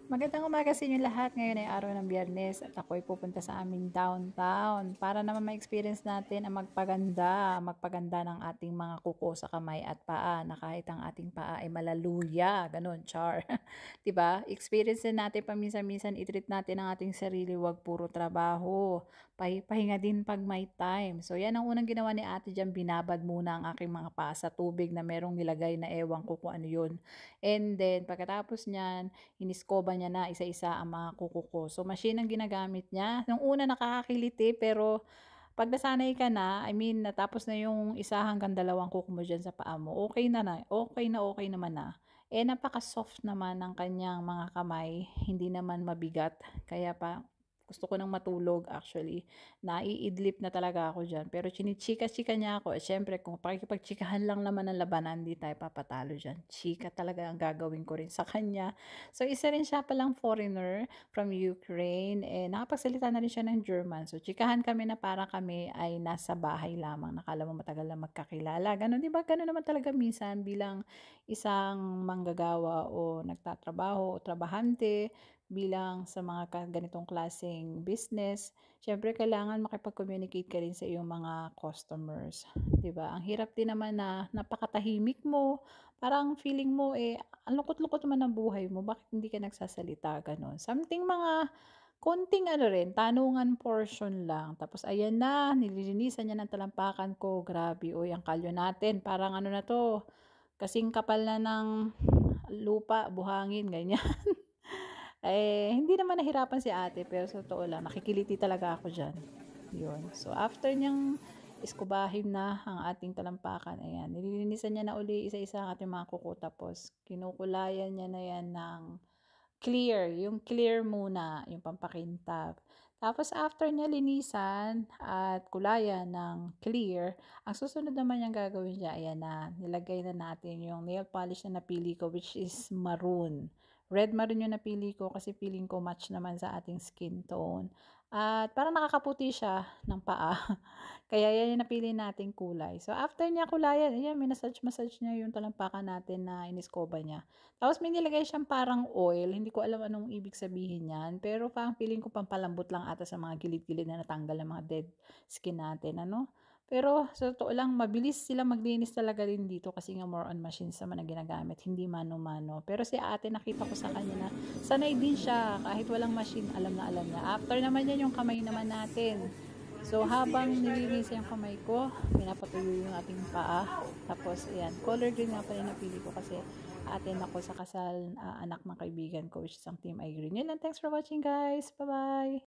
Magandang umaga sa inyo lahat. Ngayon ay araw ng Biyernes at ako ay pupunta sa aming downtown para naman ma-experience natin ang magpaganda ng ating mga kuko sa kamay at paa na kahit ang ating paa ay malaluya, ganun, char. 'Di ba? Experience din natin paminsan-minsan i-treat natin ang ating sarili, 'wag puro trabaho. Pahinga din pag may time. So 'yan ang unang ginawa ni Ate diyan, binabad muna ang aking mga paa sa tubig na merong nilagay na ewan ko kung ano 'yun. And then pagkatapos niyan, iniskoba niya na isa-isa ang mga kuko ko. So, machine ang ginagamit niya. Nung una nakakakiliti pero 'pag nasanay ka na, I mean natapos na yung isa hanggang dalawang kuko mo diyan sa paa mo, okey naman na. Eh, napaka-soft naman ng kanyang mga kamay, hindi naman mabigat kaya gusto ko ng matulog actually. Naiidlip na talaga ako diyan pero chinichika-chika niya ako, eh, siyempre kung pakikipagtsikahan lang naman ang labanan, 'di tayo papatalo diyan. Chika talaga ang gagawin ko rin sa kanya. So, isa rin siya palang foreigner from Ukraine, eh, nakapagsalita na rin siya ng German. So, chikahan kami na para kami ay nasa bahay lamang, na akala mo matagal na magkakilala, gano'n. 'Di ba gano'n naman talaga minsan bilang isang manggagawa o nagtatrabaho o trabahante, bilang sa mga ganitong klaseng business, siyempre kailangan makipag-communicate ka rin sa iyong mga customers, 'di ba? Ang hirap din naman na napakatahimik mo, parang feeling mo, eh, ang lungkot-lungkot naman ng buhay mo, bakit hindi ka nagsasalita, gano'n. Something mga konting ano rin, tanungan portion lang. Tapos ayan na, nililinisan niya ng talampakan ko. Grabe, uy, ang kalyo natin parang ano na 'to, kasing kapal na ng lupa, buhangin, ganyan. Eh, hindi naman nahirapan si ate, pero sa totoo lang, nakikiliti talaga ako diyan. Yun. So, after niyang iskubahin na ang ating talampakan, ayan, nililinisan niya na uli isa-isa ang ating mga kuko, tapos kinukulayan niya na yan ng clear, yung clear muna, yung pampakintab. Tapos after niya linisan at kulayan ng clear, ang susunod naman niyang gagawin niya, ayan na, nilagay na natin yung nail polish na napili ko, which is maroon. Red maroon yung napili ko kasi feeling ko match naman sa ating skin tone. At parang nakakaputi siya ng paa. Kaya yan yung napili nating kulay. So after niya kulayan, ayan, minasage-massage niya yung talampakan natin na iniskoba niya. Tapos may nilagay siyang parang oil, hindi ko alam anong ibig sabihin niyan, pero parang feeling ko pampalambot lang ata sa mga gilid-gilid na natanggal ng mga dead skin natin, ano. Pero sa totoo lang, mabilis sila maglinis talaga din dito kasi nga more on machines naman ang ginagamit, hindi mano-mano. Pero si ate, nakita ko sa kanya na sanay din siya, kahit walang machine, alam na alam niya. After naman yan, yung kamay naman natin. So, habang nililinis yung kamay ko, pinapatuyo yung ating paa. Tapos, ayan, color green nga pala yung napili ko kasi attend ako sa kasal, anak ng kaibigan ko, which is ang Team I Green. Yun lang, thanks for watching guys. Bye-bye!